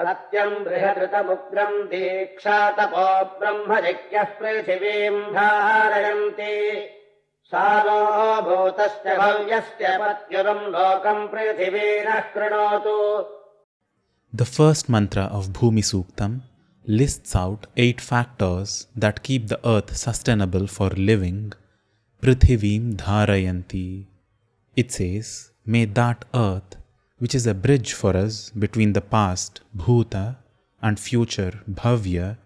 सत्यम् बृहदृतमुग्रम् दीक्षातपो ब्रह्मजिज्ञः पृथिवीम् धारयन्ति सा नो भूतश्च भव्यश्च पत्युरम् लोकम् पृथिवीरः कृणोतु. The first mantra of Bhumi Suktam lists out 8 factors that keep the earth sustainable for living. Prithivim dharayanti. It says, may that earth, which is a bridge for us between the past, bhuta, and future, bhavya,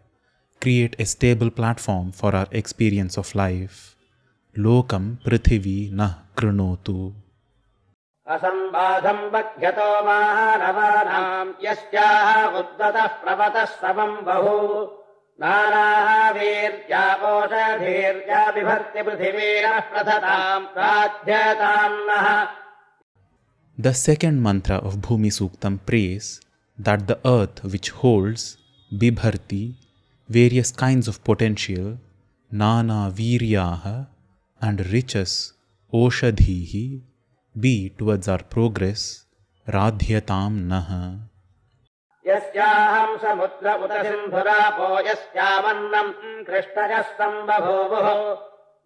create a stable platform for our experience of life. Lokam prithivi nah krinotu. असम्बाधम् बध्यतो मानवानाम् यस्याः उद्वतः प्रवतः समम् बहु नानाः वीर्यापोषधीर्या बिभर्ति पृथिवीरः प्रथताम् प्राध्यताम् नः. The second mantra of Bhumi Suktam prays that the earth which holds bibharti, various kinds of potential, nana viryaha, and riches, oshadhihi, be towards our progress, radhyatam naha. यस्याहम् समुद्र उत सिन्धुरापो यस्यामन्नम् कृष्णजः सम्बभूवुः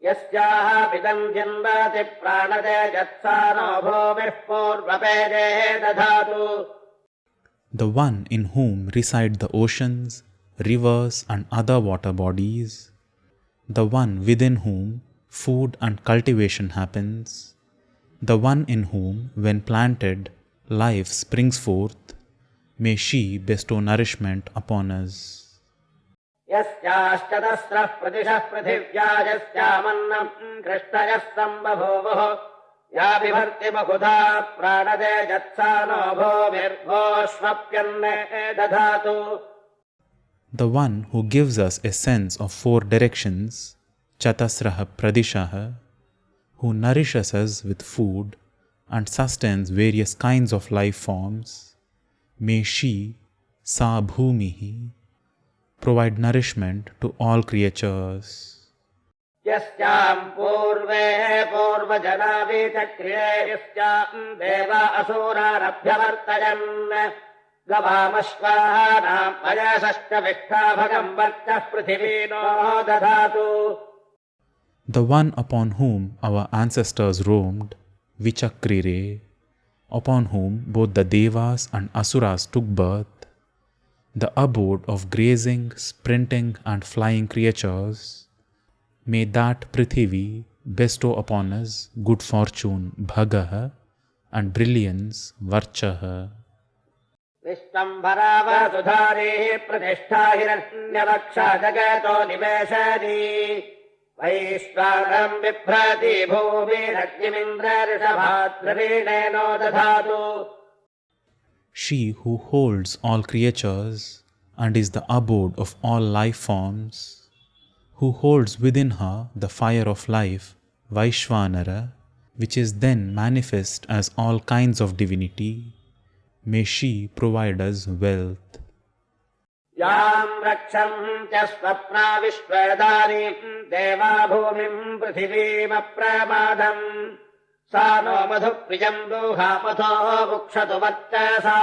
यस्याः पिदम् जिन्वति प्राणतेजत्सानो भूमिः पूर्वपेजे दधातु. The one in whom reside the oceans, rivers, and other water bodies, the one within whom food and cultivation happens, the one in whom, when planted, life springs forth, may she bestow nourishment upon us. यस्याश्चतस्रः प्रतिशः पृथिव्या यस्यामन्नम् कृष्णजः सम्बभूवुः या बिभर्ति बहुधा प्राणतेजत्सानो भूमिर्भोष्वप्यन्ने दधातु. The one who gives us a sense of 4 directions, chatasraha pradishaha, who nourishes us with food and sustains various kinds of life forms, may she, sa bhumihi, provide nourishment to all creatures. यस्याम् पूर्वे पूर्वजनाभिचक्रिये यस्याम् देवा असुरारभ्यवर्तयन् गवामश्वानाम् अयशश्च विष्ठाभगम् वर्चः पृथिवीनो दधातु. The one upon whom our ancestors roamed, Vichakrire, upon whom both the Devas and Asuras took birth, the abode of grazing, sprinting, and flying creatures, may that Prithivi bestow upon us good fortune, Bhagaha, and brilliance, Varchaha. विश्वम्भरावसुधारेः प्रतिष्ठा हिरण्यवक्षा जगतो निवेशति वैश्वानरम् बिभ्रति भूमिरग्निमिन्द्रऋषभाद्रवीणेनो दधातु. She who holds all creatures and is the abode of all life forms, who holds within her the fire of life, Vaishvanara, which is then manifest as all kinds of divinity, may she provide us wealth. याम् रक्षन्त्य Swapna विश्वदानीम् देवा भूमिम् पृथिवीमप्रमादम् सा नो मधुप्रियम् दुहापथो बुक्षतु वर्चसा.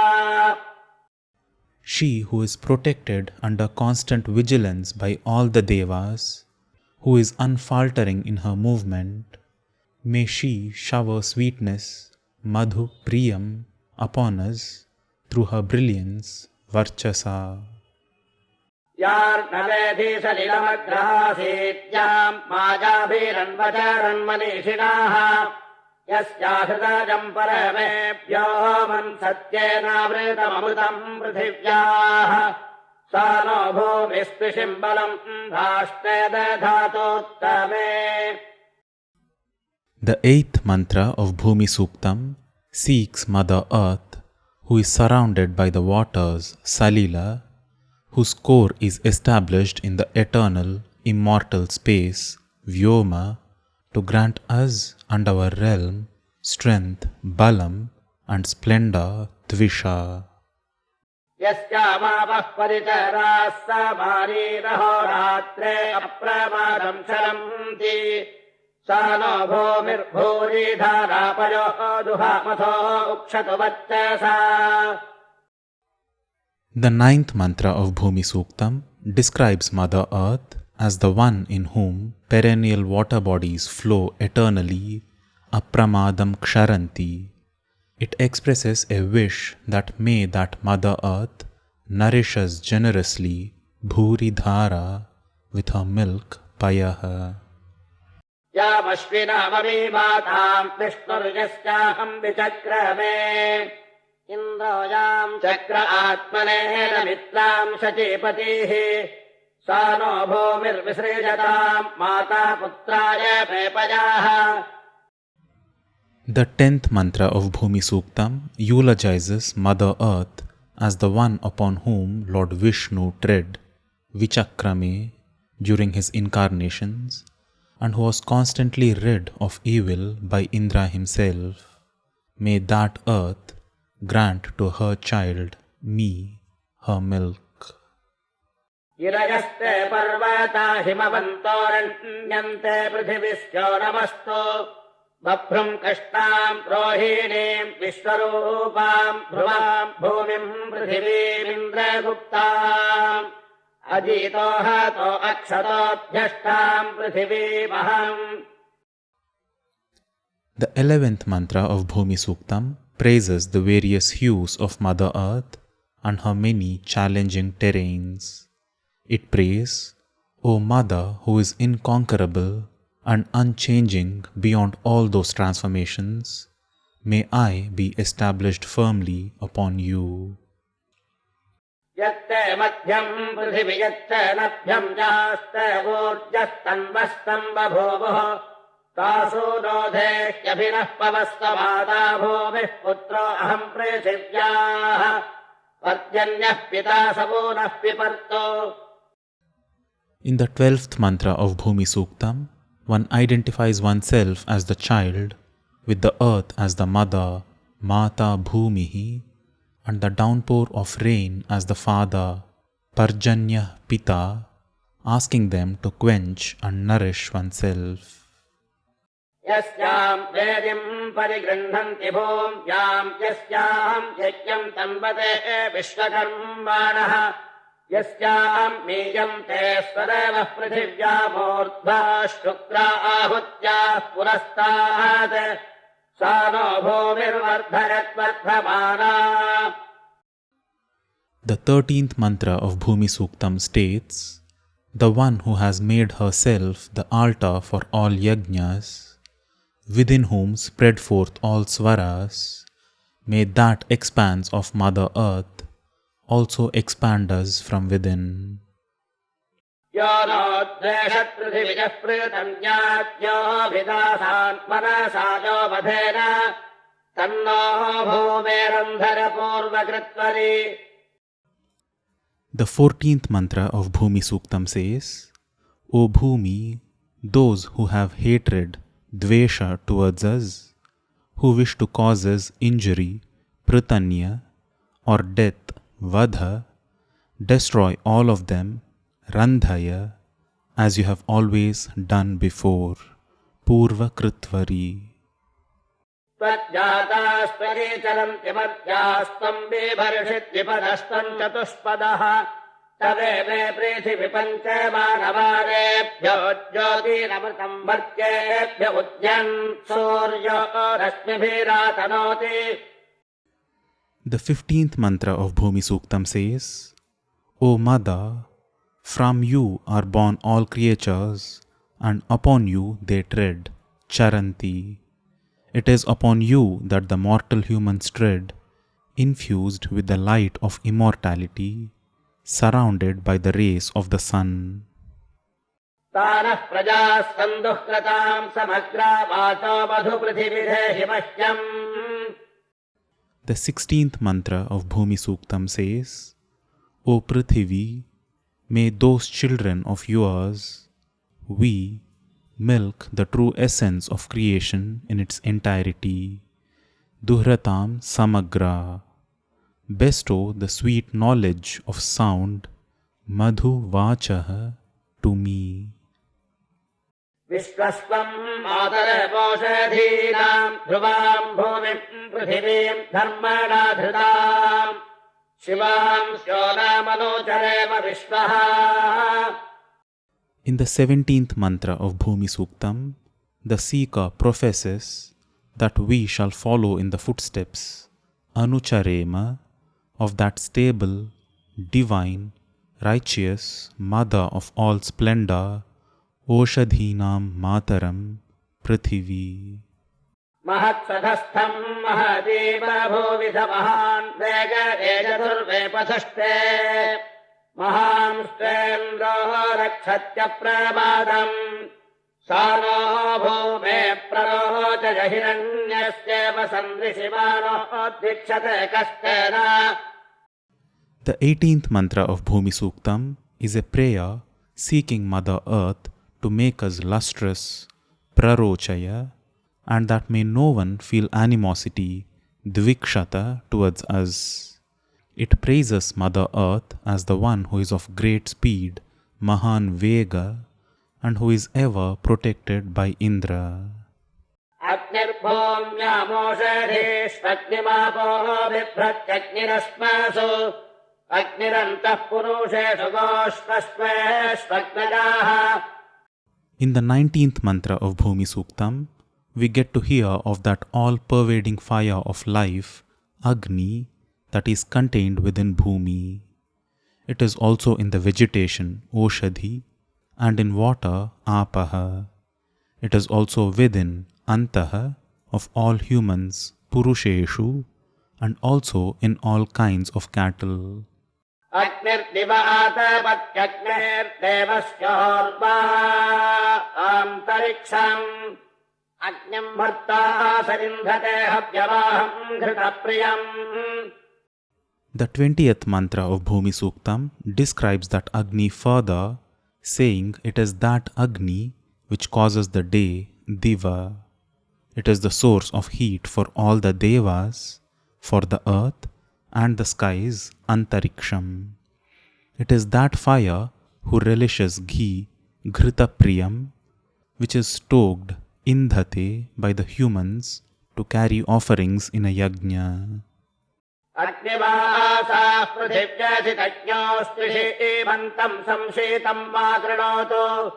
She who is protected under constant vigilance by all the Devas, who is unfaltering in her movement, may she shower sweetness, madhu priyam, upon us through her brilliance, Varchasa. यार्णवेधीशलिलमग्रहासीत्याम् मायाभिरन्वचरन्मनीषिणाः यस्याहृदजम् परमेभ्यो मन् सत्येनावृतममृतम् पृथिव्याः सा नो भूमिस्पृशिम् बलम् धाष्टे दधातोत्तमे. The 8th mantra of Bhumi Suktam seeks Mother Earth, who is surrounded by the waters, Salila, whose core is established in the eternal, immortal space, Vyoma, to grant us and our realm strength, balam, and splendor, Tvisha. यस्यामावः परिचराः समारीरहो रात्रे अप्रमादम् चलन्ति सा नो भूमिर्भूरिधारापयो दुहामथो उक्षतु वर्चसा. The ninth mantra of Bhumi Suktam describes Mother Earth as the one in whom perennial water bodies flow eternally, apramadam ksharanti. It expresses a wish that may that Mother Earth nourish us generously, bhuri dhara, with her milk, payaha. यामश्विनाममी माताम् विष्णुर्यस्याहम् विचक्रमे इन्द्रोयाम् चक्र आत्मनेन मित्राम् शचीपतिः सा नो भूमिर्विसृजताम् माता पुत्राय पेपयाः. The 10th mantra of Bhumi Suktam eulogizes Mother Earth as the one upon whom Lord Vishnu tread, vichakrame, during his incarnations, and who was constantly rid of evil by Indra himself. May that earth grant to her child, me, her milk. गिरजस्ते पर्वता हिमवन्तोरण्यन्ते पृथिवीश्चो नमस्तु बभ्रुम् कष्टाम् रोहिणीम् विश्वरूपाम् ध्रुवाम् भूमिम् पृथिवीमिन्द्रगुप्ताम् अजीतो हतो अक्षतोऽध्यष्टाम् पृथिवीमहम्. The 11th mantra of Bhumi Suktam praises the various hues of Mother Earth and her many challenging terrains. It prays, O Mother who is inconquerable and unchanging beyond all those transformations, may I be established firmly upon you. यत्ते मध्यम् पृथिवी यच्च नभ्यम् जास्ते ऊर्जस्तन्वस्तम् बभूवुः तासु नोधेह्यभिनः पवस्तमाता भूमिः पुत्रो अहम् पृथिव्याः पर्जन्यः पिता सवोनः पिपर्तो. In the 12th mantra of Bhumi Suktam, one identifies oneself as the child, with the earth as the mother, Mata Bhumihi, and the downpour of rain as the father, Parjanya Pita, asking them to quench and nourish oneself. यस्याम् वेदिम् परिगृह्णन्ति भूम्याम् यस्याम् यज्ञम् तन्वते विश्वकर्माणः यस्याम् मीयम् ते स्वदेवः पृथिव्यामूर्ध्वा शुक्रा आहुत्याः पुरस्तात् सा नो भूमिर्वर्धयद्वर्धमाना. The 13th mantra of Bhumi Suktam states, the one who has made herself the altar for all yajnas, within whom spread forth all swaras, may that expanse of Mother Earth also expand us from within. यो नोद्वेषत्पृथिविजः प्रीतम् ज्ञात्यो विदासान् मनसा यो वधेन तन्नो भूमेरन्धरपूर्वकृत्वरि. The 14th mantra of Bhumi Suktam says, O Bhumi, those who have hatred, dvesha towards us, who wish to cause us injury, pritanya, or death, vadha, destroy all of them, randhaya, as you have always done before, purva kritvari. त्वज्जातास्त्वरीचरन्ति मध्यास्त्वम् बिभर्षिद्विपदस्त्वम् चतुष्पदः तदेवे पृथिवी पञ्चमानवारेभ्यो ज्योतिरमृतम् वर्त्येभ्य उद्यन् सूर्यो रश्मिभिरातनोति. The 15th mantra of Bhumi Suktam says, O Mother, from you are born all creatures, and upon you they tread, charanti. It is upon you that the mortal humans tread, infused with the light of immortality, surrounded by the rays of the sun. तानः प्रजाः सन्दुःकृताम् समग्रा वाचो मधुपृथिविधेहि मह्यम्. The 16th mantra of Bhumi Suktam says, O Prithivi, may those children of yours, we, milk the true essence of creation in its entirety. Duhratam samagra. Bestow the sweet knowledge of sound, madhu vachaha, to me. विश्वस्वम् मातरपोषधीनाम् ध्रुवाम् भूमिम् पृथिवीम् धर्मणा धृताम् शिवांस्यो नामनोचरेम विश्वः. In the 17th mantra of Bhumi Suktam, the seeker professes that we shall follow in the footsteps, Anucharema, of that stable, divine, righteous Mother of all splendor, Oshadhinam Mataram, Prithivi. महत्सधस्थम् महतीव भूविध महान् वेगरेजधुर्वेपथुष्टे महांस्तेन्द्रो रक्षत्यप्रमादम् सा नो भूमे प्ररोचय हिरण्यस्येव सन्दृशिमानोद्वीक्षते कष्टेन. The 18th mantra of Bhumi Suktam is a prayer seeking Mother Earth to make us lustrous, prarochaya, and that may no one feel animosity, dvikshata, towards us. It praises Mother Earth as the one who is of great speed, Mahan Vega, and who is ever protected by Indra. अग्निर्भूम्यामोषधीष्वग्निमापो बिभ्रत्यग्निरस्मासु अग्निरन्तः पुरुषेषु गोष्पस्वेष्वग्नजाः. In the 19th mantra of Bhumi Suktam, we get to hear of that all-pervading fire of life, Agni, that is contained within Bhumi. It is also in the vegetation, Oshadhi, and in water, Apaha. It is also within, Antaha, of all humans, Purusheshu, and also in all kinds of cattle. अग्निर्दिवातपत्यग्निर्देवस्योर्वा आन्तरिक्षम् अग्निम् भर्ता सरिन्धते हव्यवाहम् घृतप्रियम्. The 20th mantra of Bhumi Suktam describes that Agni further, saying it is that Agni which causes the day, Diva. It is the source of heat for all the Devas, for the earth and the skies, Antariksham. It is that fire who relishes ghee, Ghृतप्रियam, which is stoked, Indhate, by the humans to carry offerings in a yajna. अग्निवासाः पृथिव्याधितज्ञोऽस्त्रिषीमन्तम् संशीतम् मा कृणोतु.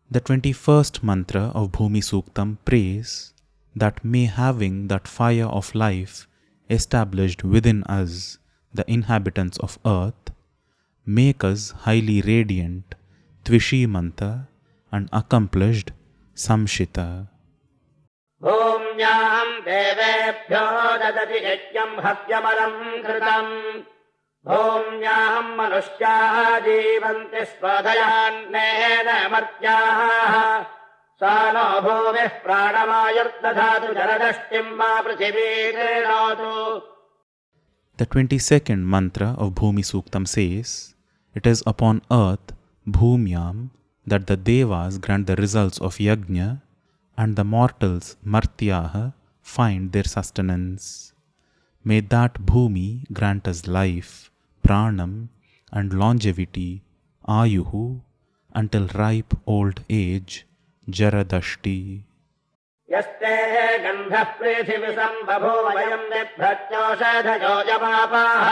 The 21st mantra of Bhumi Suktam prays that may having that fire of life established within us, the inhabitants of earth, make us highly radiant, Tvishimanta, and accomplished, Samshita. भूम्याम् देवेभ्यो ददति यज्ञम् हव्यमलम् कृतम् भूम्याम् मनुष्याः जीवन्ति स्वधयान्नेन मर्त्याः सा नो भूमिः प्राणमायुर्दधातु जलदष्टिम् मा पृथिवी क्रीणोतु. The 22nd mantra of Bhumi Suktam says, it is upon earth, Bhumyam, that the Devas grant the results of yajna, and the mortals, Martyaha, find their sustenance. May that Bhumi grant us life, Pranam, and longevity, Ayuhu, until ripe old age, Jaradashti. यस्ते गन्धः पृथिविसम्बभूव वयम् बिभ्रत्योषधयो जमापाः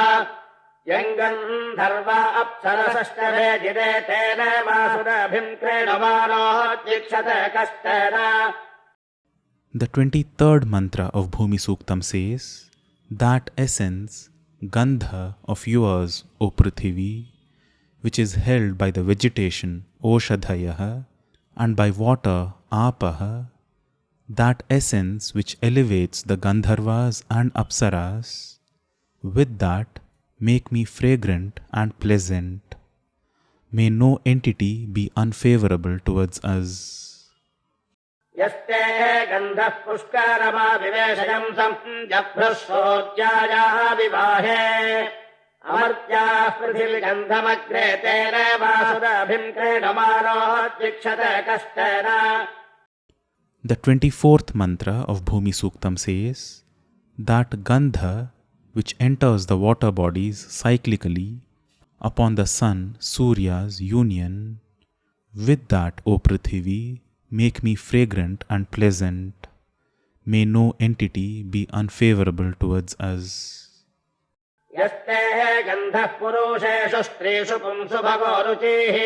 यङ्गन्धर्वा अप्सरसश्च भेजिरे तेन वासुरभिम् क्रीणुमानोद्वीक्षते कष्टेन. The 23rd mantra of Bhumi Suktam says, that essence, Gandha of yours, O Prithivi, which is held by the vegetation, Oshadhayaha, and by water, Apaha, that essence which elevates the Gandharvas and Apsaras, with that make me fragrant and pleasant. May no entity be unfavorable towards us. यस्ते गन्धः पुष्करमा विवेशयम् जभ्रः सोऽध्यायाः विवाहे अमर्त्याः पृथिविगन्धमग्रे तेन वासुरभिम् क्रीणुमानोद्वीक्षते कष्टेन. The 24th mantra of Bhumi Suktam says, that Gandha which enters the water bodies cyclically upon the sun, Surya's union, with that, O Prithivi, make me fragrant and pleasant. May no entity be unfavorable towards us. यस्ते गन्धः पुरुषेषु स्त्रीषु पुंसु भगो रुचिः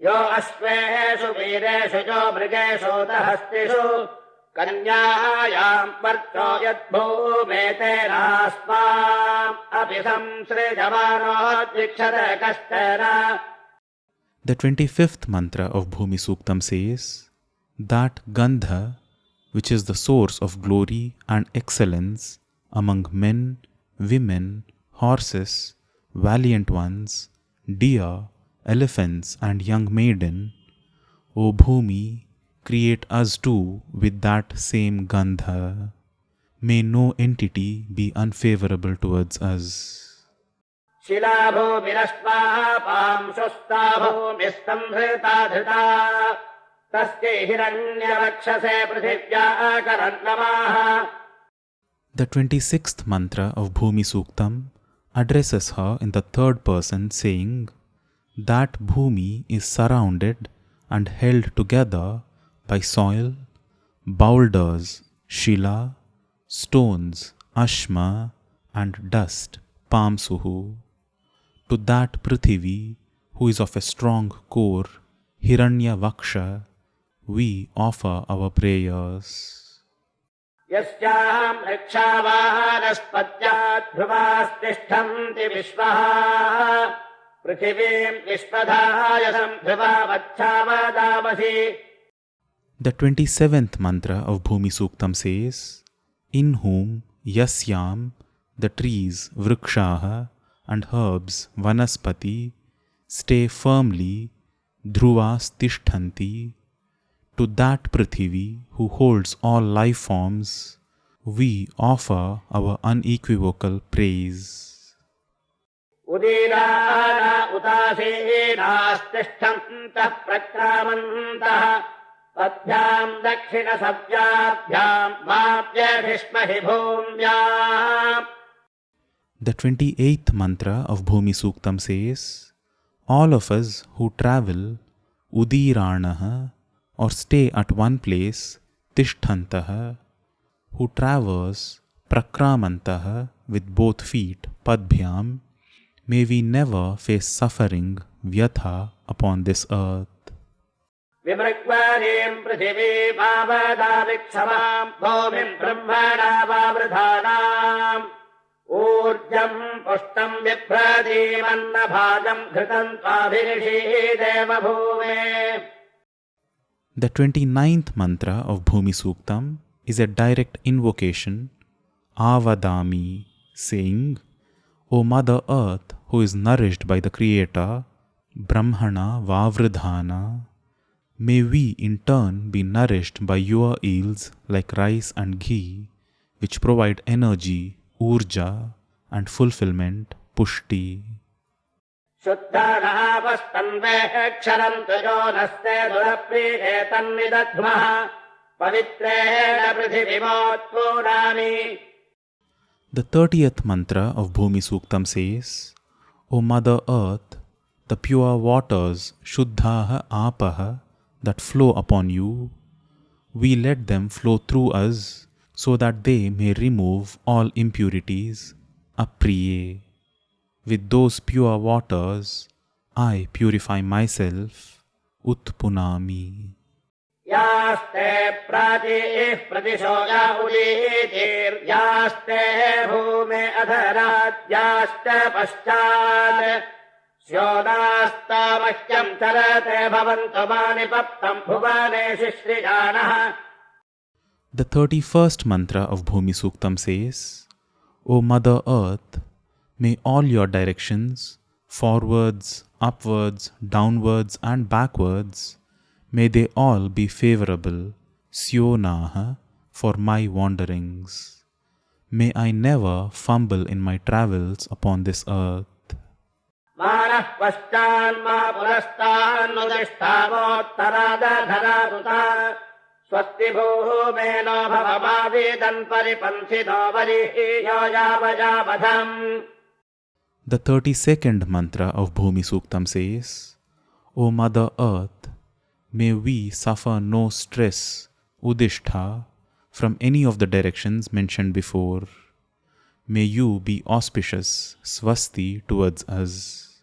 यो अश्वेषु वीरेषु यो मृगेषु दहस्तिषु कन्यायाम् वर्चो यद्भूमेतेनास्माम् अपि संसृजमानोद्विक्षत कश्चन. The 25th mantra of Bhumi Suktam says that Gandha, which is the source of glory and excellence among men, women, horses, valiant ones, deer, elephants and young maiden, O Bhumi, create us too with that same Gandha. May no entity be unfavorable towards us. शिला भूमिरश्वाः पांशुस्ता भूमिस्तम्भृता धृता तस्यै हिरण्यवक्षसे पृथिव्याकरन्नमाः. The 26th mantra of Bhumi Suktam addresses her in the third person, saying that Bhumi is surrounded and held together by soil, boulders, shila, stones, ashma and dust, pamsuhu. To that Prithvi, who is of a strong core, Hiranya Vaksha, we offer our prayers. यस्याम् रक्षावाहनस्पत्यात् ध्रुवास्तिष्ठन्ति विश्वः पृथिवीम् विश्वधायसम् ध्रुवावच्छावदामसि. The 27th mantra of Bhumi Suktam says, in whom yasyam, the trees, vrikshaha, and herbs, vanaspati, stay firmly, dhruvas tishthanti. To that Prithvi, who holds all life forms, we offer our unequivocal praise. उदीराना उदासीनास्तिष्ठन्तः प्रक्रामन्तः पद्भ्याम् दक्षिणसव्याभ्याम् माप्यधिष्महि भूम्याम्. The 28th mantra of Bhumi Suktam says, all of us who travel, udiranaha, or stay at one place, tishthantaha, who traverse, prakramantaha, with both feet, padbhyam, may we never face suffering, vyatha, upon this earth. विमृग्वारीम् पृथिवी पावदाविक्षमाम् भूमिम् ब्रह्मणा वावृधानाम् ऊर्जम् पुष्टम् बिभ्रतीमन्नभागम् घृतम् त्वाभिरिषीदेव भूमे. The 29th mantra of Bhumi Suktam is a direct invocation, avadami, saying, O Mother Earth, who is nourished by the Creator, Brahmana Vavridhana, may we in turn be nourished by your yields like rice and ghee, which provide energy, urja, and fulfillment, pushti. शुद्धानावस्तन्वेक्षरन्तु यो नस्ते दुरप्रीते तन्निदध्मः पवित्रेण पृथिवीमोत्पूरामि. The 30th mantra of Bhumi Suktam says, O Mother Earth, the pure waters, shuddhaha apaha, that flow upon you, we let them flow through us so that they may remove all impurities, apriye. With those pure waters, I purify myself, utpunami. Yaste pratīh pratishoya udītir, yaste bhūme adharat, yaste paschāt, syodastamashyam charate bhavantu manipaptam bhuvane shishrijanah. The 31st mantra of Bhumi Suktam says, O Mother Earth, may all your directions, forwards, upwards, downwards and backwards, may they all be favorable, syonaha, for my wanderings. May I never fumble in my travels upon this earth. Manah paschan ma purastan nudishthavottaradarthararuta swasti bhumeno bhavamavidan paripanthino varihiyo yavayavadham. The 32nd mantra of Bhumi Suktam says, O Mother Earth, may we suffer no stress, udishtha, from any of the directions mentioned before. May you be auspicious, swasti, towards us.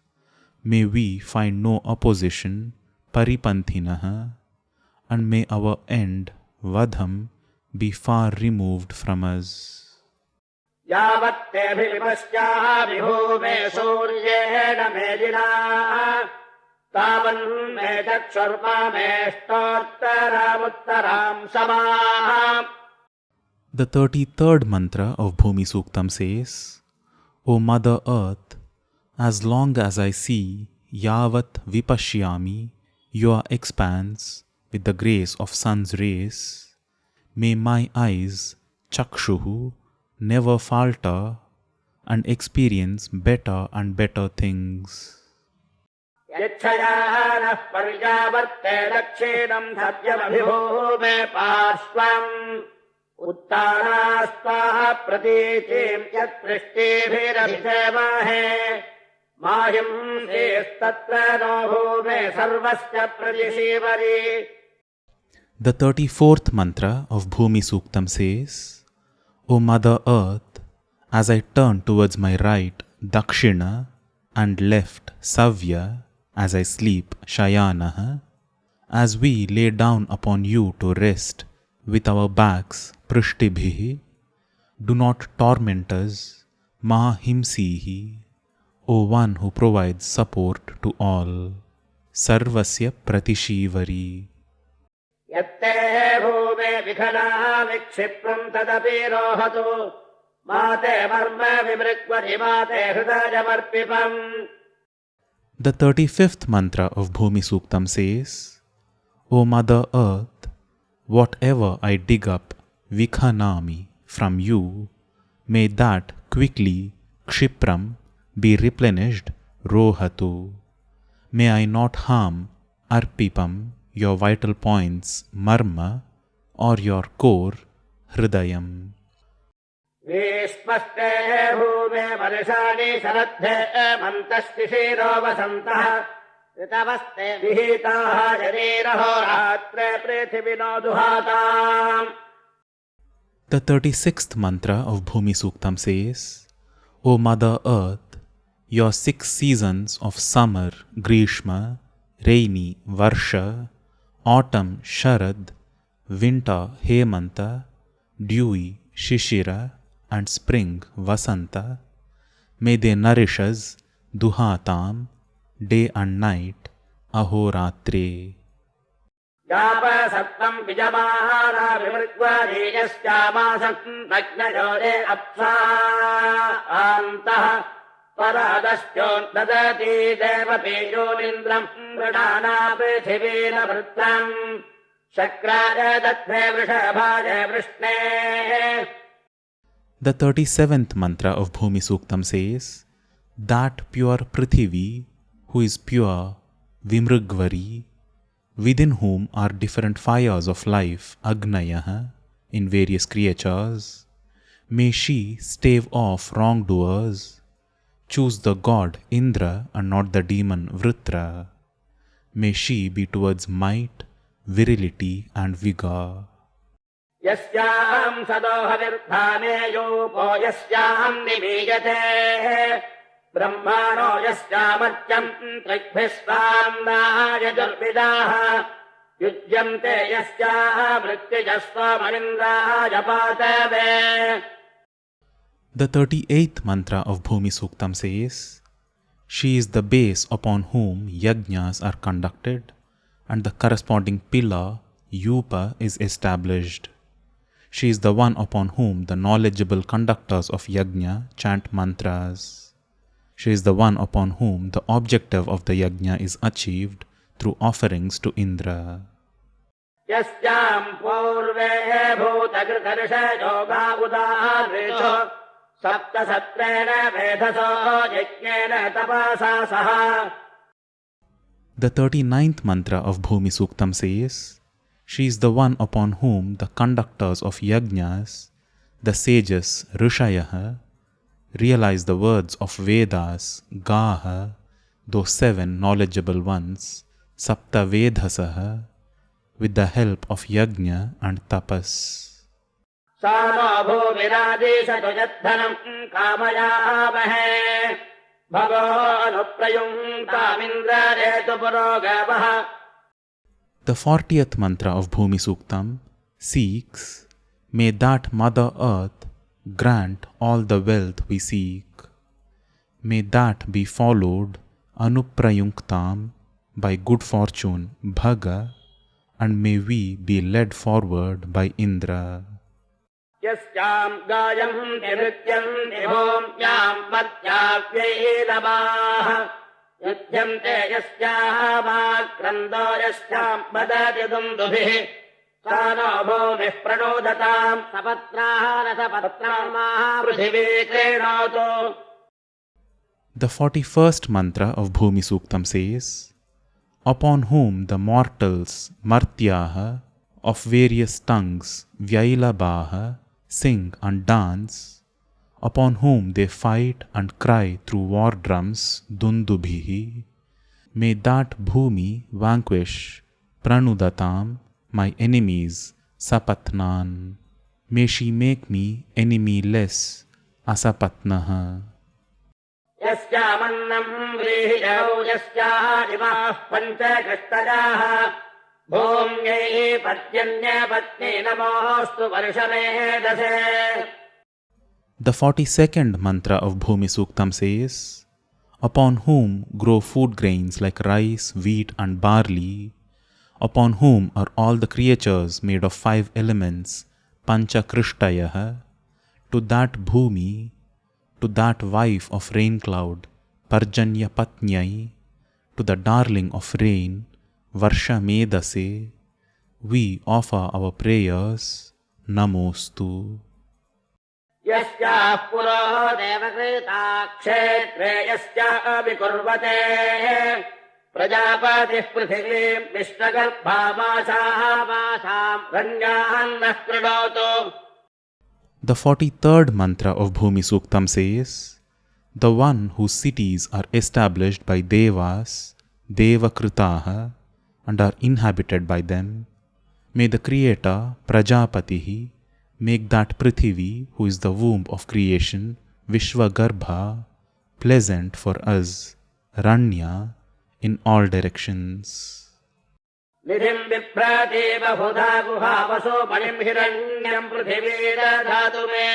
May we find no opposition, paripanthinah, and may our end, vadham, be far removed from us. यावत्तेऽभिविपश्चाः विभूमे सूर्येण Medina तावन्मे चक्षुर्मा मेष्टोत्तरामुत्तराम् समाः. The 33rd mantra of Bhumi Suktam says, O Mother Earth, as long as I see yavat vipashyami, your expanse with the grace of sun's rays, may my eyes, chakshuhu, never falter and experience better and better things. यच्छयानः पर्यावर्ते दक्षिणम् सत्यमभिभूमे पार्श्वम् उत्तानास्ताः प्रतीचीम् यत्पृष्टिभिरभिषेमहे माहिंसेस्तत्र नो भूमे सर्वस्य प्रतिशीवरी. The 34th mantra of Bhumi Suktam says, O Mother Earth, as I turn towards my right, Dakshina, and left, Savya, as I sleep, Shayanah, as we lay down upon you to rest with our backs, Prishtibhihi, do not torment us, Mahimsihi, O one who provides support to all, Sarvasya Pratishivari. यत्ते भूमे विखनाः विक्षिप्रम् तदपि रोहतु माते मर्म विमृक्वति माते हृदयमर्पितम्. The 35th mantra of Bhumi Suktam says, O Mother Earth, whatever I dig up, vikhanami, from you, may that quickly, kshipram, be replenished, rohatu. May I not harm, arpipam, your vital points, marma, or your core, hridayam. विस्पष्टे भूमे वर्षाणि शरद्धे मन्तस्तिशिरो वसन्तः ऋतवस्ते विहिताः शरीरहोरात्रे पृथिविनो दुहाताम्. The 36th mantra of Bhumi Suktam says, O Mother Earth, your 6 seasons of summer, Grishma, rainy, Varsha, autumn, Sharad, winter, Hemanta, dewy, Shishira, and spring, Vasanta, may they nourish us, Duhatam, day and night, Ahoratre. यापसत्तम् विजमाना विमृग्वरीयश्चामासम् नग्नयोरे अप्सा आन्तः परादश्चोन्ददति देवपीयोनिन्द्रम् मृडाना पृथिवीन वृत्तम् शक्राय दत्ते वृषभाय वृष्णे. The 37th mantra of Bhumi Suktam says, that pure Prithivi, who is pure, Vimrugvari, within whom are different fires of life, Agnayah, in various creatures, may she stave off wrongdoers, choose the god Indra and not the demon Vritra. May she be towards might, virility and vigor. यस्याम् सदोहविर्धाने YOPO यस्याम् निमीयते ब्रह्माणो यस्यामर्त्यम् त्रिग्भिः स्वाम्नाय दुर्विदाः युज्यन्ते यस्याः मृत्युजस्वमनिन्द्राय पातवे. The 38th mantra of Bhumi Suktam says, she is the base upon whom yajnas are conducted and the corresponding pillar, yupa, is established. She is the one upon whom the knowledgeable conductors of yajna chant mantras. She is the one upon whom the objective of the yajna is achieved through offerings to Indra. यस्याम् पूर्वे भूतकृतर्षयो गावुदाहृषो सप्तसत्रेण वेधसो यज्ञेन तपसा सह. The 39th mantra of Bhumi Suktam says, she is the one upon whom the conductors of yajnas, the sages Rishayah, realize the words of Vedas, Gaha, those 7 knowledgeable ones, Sapta Vedhasaha, with the help of yajna and tapas. सा नो भूमिरादिशतु यद्धनम् कामयामहे भगो अनुप्रयुङ्क्तामिन्द्रेतु पुरोगवः. The 40th mantra of Bhumi Suktam seeks, may that Mother Earth grant all the wealth we seek. May that be followed anuprayunktam by good fortune Bhaga, and may we be led forward by Indra. यस्याम् गायन्ति नृत्यन्ति भूम्याम् मर्त्याव्यैरवाः युध्यन्ते यस्यामाक्रन्दो यस्याम् वदति दुन्दुभिः सा नो भूमिः प्रणोदताम् सपत्नाः रसपत्रामाः पृथिवी क्रीणोतु. The 41st mantra of Bhumi Suktam says, upon whom the mortals Martyaha of various tongues Vyailabaha sing and dance, upon whom they fight and cry through war drums Dundubhihi, may that Bhumi vanquish Pranudatam my enemies Sapatnan. May she make me enemy-less Asapatnaha. यस्यामन्नम् व्रीहिजौ यस्यादिवाः पञ्चकृष्टजाः भूम्यै पर्जन्यपत्नी नमोऽस्तु वर्षमेधसे. The 42nd mantra of Bhumi Suktam says, upon whom grow food grains like rice, wheat and barley, upon whom are all the creatures made of 5 elements, Pancha Krishtayah, to that Bhumi, to that wife of Raincloud, Parjanya Patnyai, to the darling of rain, Varsha Medase, we offer our prayers, Namostu. यस्याः पुरो देवकृता क्षेत्रे यस्याभिकुर्वते प्रजापतिः पृथिवीम् विश्वगर्भामासाम् रण्यान्नः कृणोतु. The 43rd mantra of Bhumi Suktam says, the one whose cities are established by Devas, Devakritaha, and are inhabited by them, may the Creator, Prajapatihi, make that Prithivi, who is the womb of creation, Vishwagarbha, pleasant for us, Ranya, in all directions. निधिम् बिभ्रति बहुधा गुहा वसो मणिम् हिरण्यम् पृथिवी दधातु मे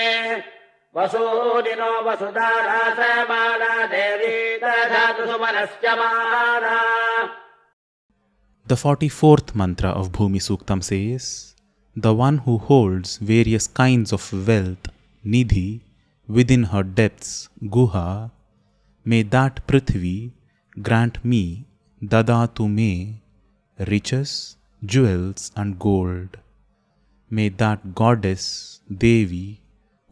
वसूदिनो वसुधारासमाना देवी दधातु सुमनश्च माना. The 44th mantra of Bhumi Suktam says, the one who holds various kinds of wealth, Nidhi, within her depths, Guha, may that Prithvi grant me, Dadatu me, riches, jewels and gold. May that goddess, Devi,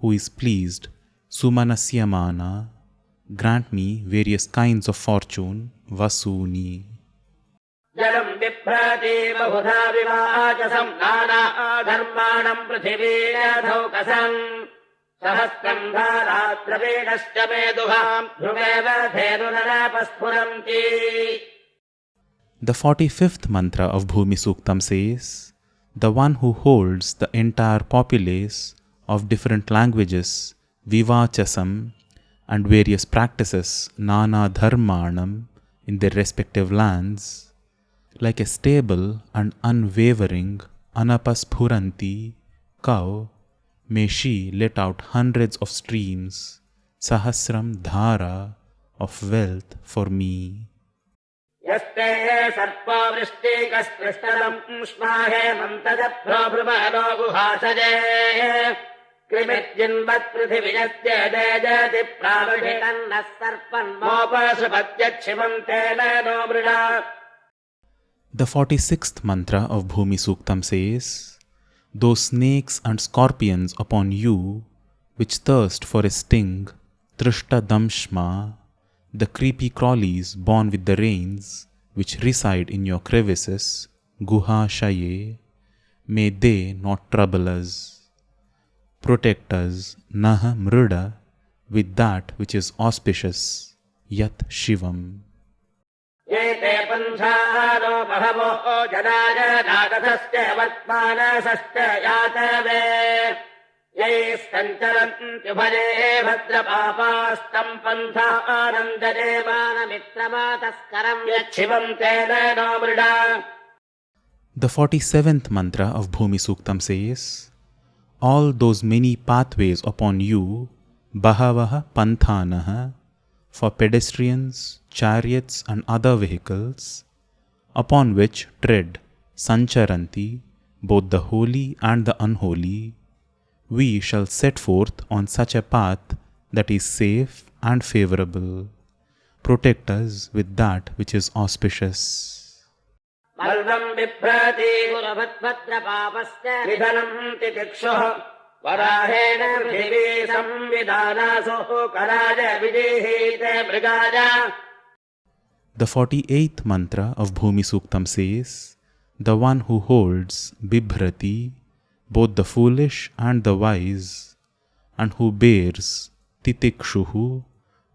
who is pleased, Sumanasyamana, grant me various kinds of fortune, Vasuni. जलम् बिभ्रति बहुधा विवाचसम् नानाधर्माणम् पृथिवीरधौकसम् सहस्रम् धाराद्रवीणश्च मेदुहाम् ध्रुवेव धेनुरनपस्फुरन्ति. The 45th mantra of Bhumi Suktam says, the one who holds the entire populace of different languages, Vivachasam, and various practices, Nana Dharmanam, in their respective lands, like a stable and unwavering Anapaspuranti cow, may she let out hundreds of streams, Sahasram Dhara, of wealth for me. यस्ते सर्पो वृष्टिकस्पृष्टलम् स्माहे मन्तजभ्रो भ्रुमनो गुहासजे कृमिज्जिन्वत्पृथिवियस्य देजति प्रावृषितन्नः सर्पन्मोपसुपत्यच्छिवन्तेन no Mrida. The 46th mantra of Bhumi Suktam says, those snakes and scorpions upon you, which thirst for a sting, Trishta Damshma, the creepy crawlies born with the rains, which reside in your crevices, Guha Shaye, may they not trouble us. Protect us, Naha Mrida, with that which is auspicious, Yat Shivam. एते पन्थानो बहवो जनाय नागधश्च वर्त्मानसश्च यातवे यैः सञ्चरन्त्युभये भद्रपापास्तम् पन्थानन्ददेवानमित्रमातस्करम् यच्छिवम् तेन नो Mrida. The 47th mantra of Bhumi Suktam says, all those many pathways upon you, Bahavaha Panthanaha, for pedestrians, chariots and other vehicles, upon which tread Sancharanti, both the holy and the unholy, we shall set forth on such a path that is safe and favorable. Protect us with that which is auspicious. बल्वम् बिभ्रति गुरुभद्भद्रपापस्य निधनम् तितिक्षुः वराहेण पृथिवी संविधानासुः कराय विजिहीते मृगाय. The 48th mantra of Bhumi Suktam says, the one who holds Bibhrati, both the foolish and the wise, and who bears Titikshuhu,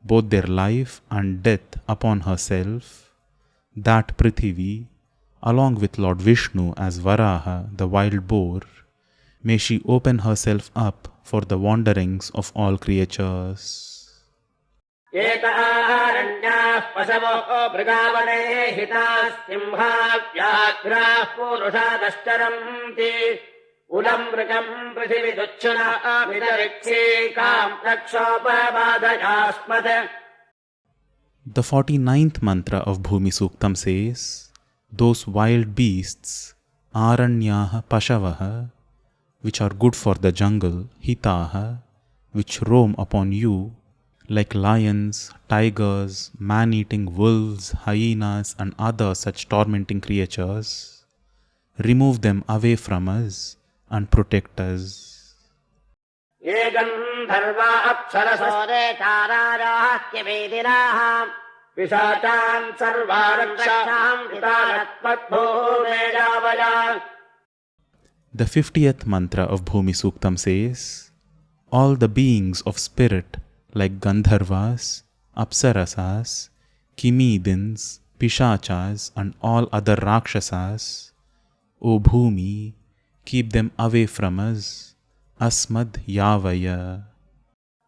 both their life and death upon herself, that Prithivi, along with Lord Vishnu as Varaha, the wild boar, may she open herself up for the wanderings of all creatures. एतारण्याः पशवो मृगावने हिताः सिंहाः व्याघ्राः पूरुषादश्चरन्ति उलम् मृगम् पृथिविदुच्छुनाभितरिक्षीकाम् रक्षोपबाधयास्मत्. The 49th mantra of Bhumi Suktam says, those wild beasts, Aranyaha Pashavaha, which are good for the jungle, Hitaha, which roam upon you, like lions, tigers, man-eating wolves, hyenas and other such tormenting creatures, remove them away from us and protect us. ये गन्धर्वा अप्सरसोरेताराराह्यवेदिनाः पिशाचान् सर्वा रक्षाम् कृतानत्मद्भूमेजावया. The 50th mantra of Bhumi Suktam says, all the beings of spirit like Gandharvas, Apsarasas, Kimidins, Pishachas and all other Rakshasas, O Bhumi, keep them away from us, Asmad Yavaya.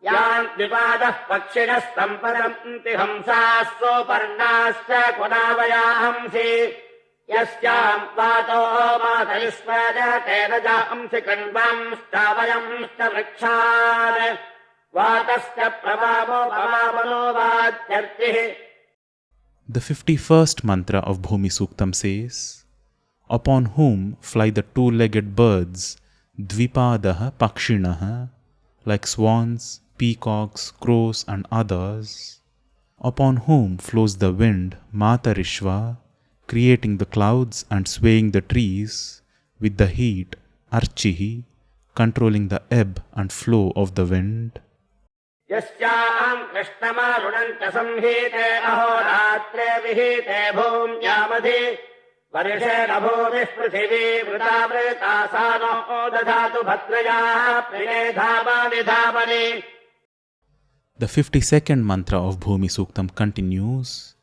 यान् द्विपादः पक्षिणः सम्पदन्ति हंसाः सोपर्णाश्च कुणावयाहंसि यस्याम् पातो मातरिस्मर तेन जांसि कण्वांश्चावयंश्च वृक्षान् वातश्च प्रभावो भवामनो वाच्यर्तिः. The 51st mantra of Bhumi Suktam says, upon whom fly the two-legged birds, Dvipadaha Pakshinaha, like swans, peacocks, crows and others, upon whom flows the wind, Matarishva, creating the clouds and swaying the trees, with the heat, Archihi, controlling the ebb and flow of the wind. यस्याम् कृष्णमारुणम् च संहीते अहोरात्रे विहीते भूम्यामधि वर्षेण भूमिः पृथिवी वृतावृता सा नो दधातु भद्रयाः प्रियेधामानि धामनि. The 52nd mantra of Bhumi Suktam continues,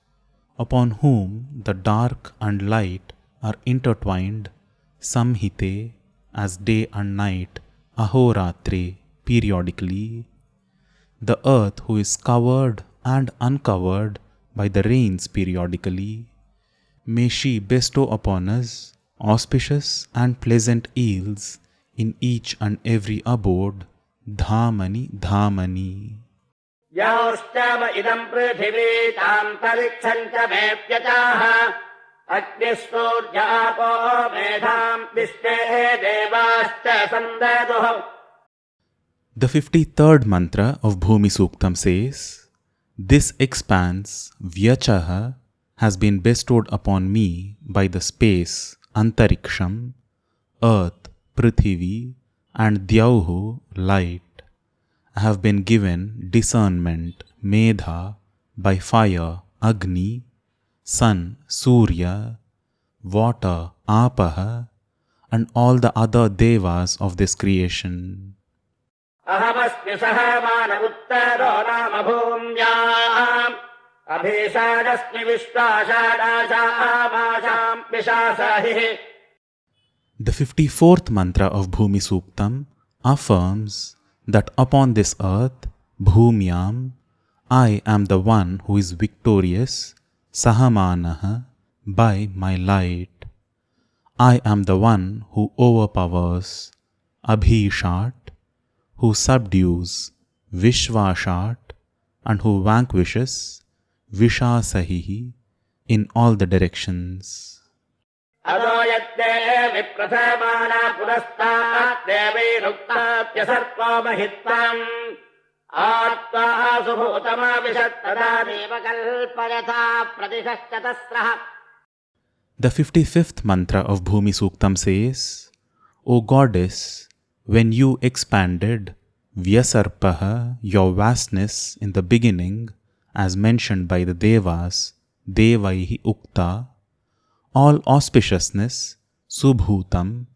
upon whom the dark and light are intertwined, samhite, as day and night, ahoratre, periodically. The earth who is covered and uncovered by the rains periodically, may she bestow upon us auspicious and pleasant yields in each and every abode, dhamani dhamani. यौश्चव इदम् पृथिवी तान्तरिक्षम् च मेऽप्यचाः अग्निस्तूर्यापो मेधाम् विश्वे देवाश्च सन्ददुः. The 53rd mantra of Bhumi Suktam says, this expanse, Vyachaha, has been bestowed upon me by the space, Antariksham, earth, Prithivi, and Dyauhu, light. I have been given discernment, Medha, by fire, Agni, sun, Surya, water, Apaha, and all the other devas of this creation. अहमस्मि सह मानवुत्तरो नाम भूम्याम् अभिषाडस्मि विश्वाषाडाशामाशाम् पिशासाहिः. The 54th mantra of Bhumi Suktam, affirms that upon this earth, Bhumyam, I am the one who is victorious, Sahamanaha, by my light. I am the one who overpowers, Abhishat, who subdues, Vishvashat, and who vanquishes, Vishasahihi, in all the directions. अदोयत्ते विप्रथमाना पुरस्तात् देवैरुक्तात्यसर्पो महित्वम् आत्मा सुभूतमाविशत् तदा देवकल्पयथा प्रतिशश्चतस्रः. The 55th mantra of Bhumi Suktam says, O goddess, when you expanded Vyasarpaha, your vastness in the beginning, as mentioned by the Devas, Devaihi Ukta, all auspiciousness, Subhutam,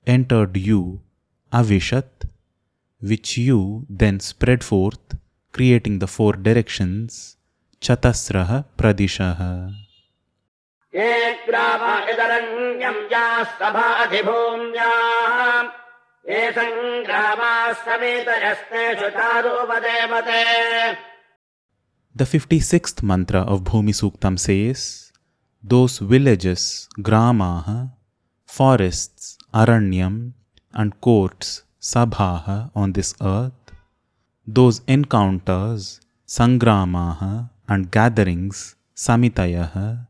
entered you, Avishat, which you then spread forth, creating the four directions, Chatasraha Pradishaha. ये ग्रामा इदरण्यम् याः सभाधिभूम्याम् ये सङ्ग्रामाः समेतयस्तेषु चारूपदेवते. The 56th mantra of Bhumi Suktam says, those villages, gramaha, forests, aranyam, and courts, sabhaha, on this earth, those encounters, sangramaha, and gatherings, samitayaha,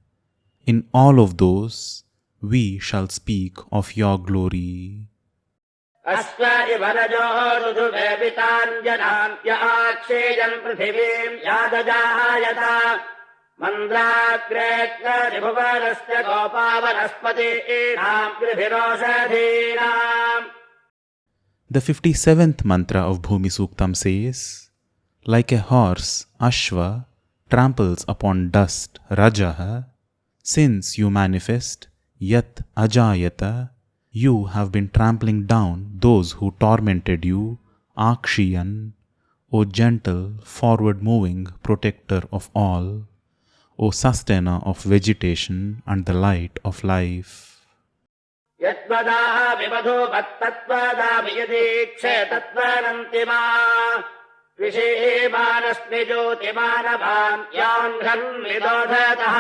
in all of those we shall speak of your glory. अस्वा इव रजो ऋतुवेपिताञ्जनान् य आक्षेयन् पृथिवीम् यादजायता मन्द्राग्रेत्रिभुवनस्य गोपावनस्पतीनाम् गृभिरोषधीनाम्. The 57th mantra of Bhumi Suktam says, like a horse, Ashva, tramples upon dust, Rajaha, since you manifest, Yat Ajayata, you have been trampling down those who tormented you, Akshiyan, O gentle, forward-moving protector of all, O sustainer of vegetation and the light of life. यद्वदाः विवधूपत्तत्त्वदापि यदीक्षे तत्त्वानन्तिमा विषीमानस्मि ज्योतिमानवान् यान्घ्रन् विदोधतः.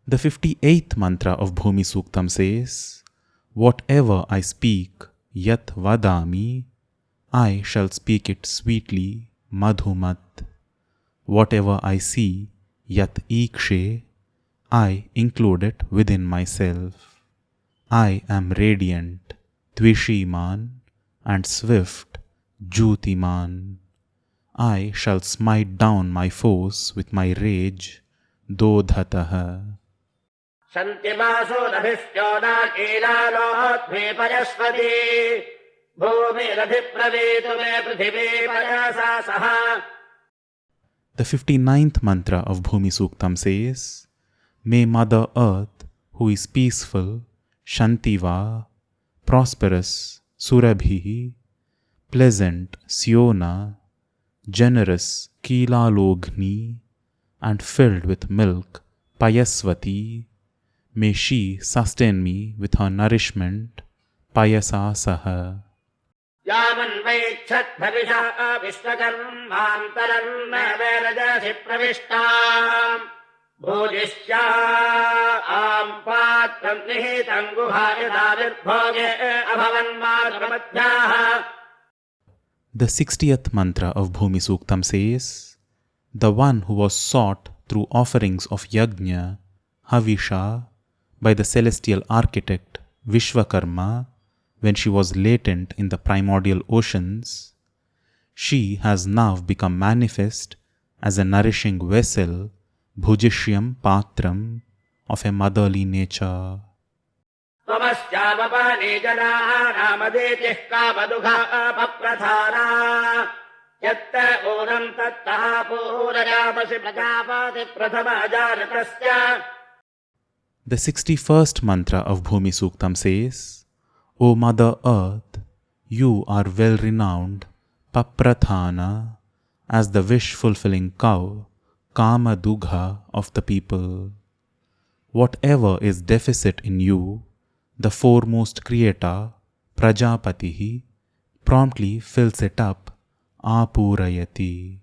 The 58th mantra of Bhumi Suktam says, whatever I speak, yat vadami, I shall speak it sweetly, madhumat. Whatever I see, yat ikshe, I include it within myself. I am radiant, Tvishiman, and swift, Jyotiman. I shall smite down my foes with my rage, Dodhataha. शन्तिमासुरभिश्चोदाकीलालोद्भीपयस्वती भूमिरधिप्रवीतु मे पृथिवीपयसा सह. The 59th mantra of Bhumi Suktam says, may Mother Earth, who is peaceful, Shantiva, prosperous, Surabhihi, pleasant, Siona, generous, Kilalogni, and filled with milk, Payasvati, may she sustain me with her nourishment, Payasa Saha. यामन्वैच्छद्भविषा विश्वकर्मान्तरम् वेदजसि प्रविष्टाम् भूजिष्या आम् पात्रम् निहितम् गुहायदाविर्भोगे अभवन्मातृमध्याः. The 60th mantra of Bhumi Suktam says, the one who was sought through offerings of Yajna, Havisha, by the celestial architect Vishwakarma, when she was latent in the primordial oceans, she has now become manifest as a nourishing vessel, Bhujishyam Patram, of a motherly nature. त्वमस्यावपानि जनाः नामदेतिः कामदुःखापप्रधाना यत्त ऊनम् तत्तः पूरयामसि Prajapati प्रथमजातस्य. The 61st mantra of Bhumi Suktam says, O Mother Earth, you are well renowned, Paprathana, as the wish-fulfilling cow, Kama Dugha of the people. Whatever is deficit in you, the foremost creator, Prajapatihi, promptly fills it up, apurayati.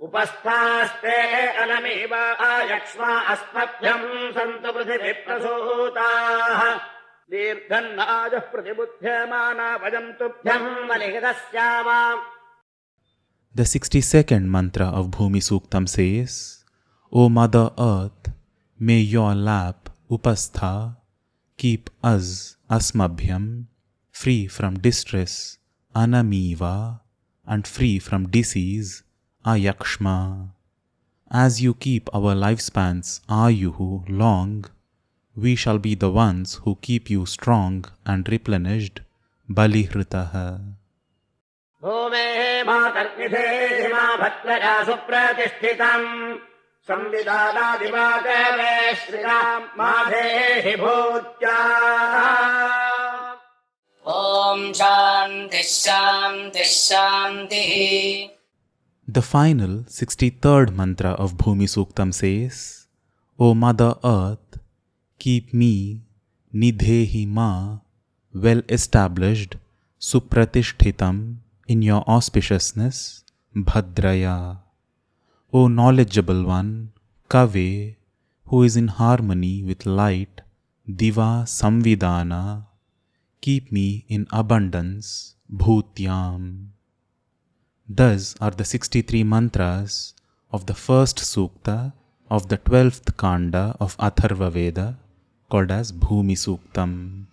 उपस्थास्ते अनमेव आयक्ष्मा अस्मभ्यम् सन्तु पृथिवी प्रसूताः दीर्घन्नाजः प्रतिबुध्यमाना वयम् तुभ्यम् वनिहितस्यामाम्. The 62nd mantra of Bhumi Suktam says, O Mother Earth, may your lap, upastha, keep us, asmabhyam, free from distress, anamiva, and free from disease, ayakshma. As you keep our lifespans, ayuhu, long, we shall be the ones who keep you strong and replenished, balihritaha. भूमेः मातर्निधेः मा भक्तया सुप्रतिष्ठितम् संविदानादिवाकवे श्रीराम माधेहि भूत्या. ॐ शान्तिः शान्तिः शान्तिः. The final 63rd mantra of Bhumi Suktam says, O Mother Earth, keep me, nidhehi ma, well established, supratishtitam, in your auspiciousness, bhadraya. O knowledgeable one, kave, who is in harmony with light, diva samvidana, keep me in abundance, bhutyam. Thus are the 63 mantras of the first sukta of the 12th kanda of Atharva Veda, called as Bhumi Suktam.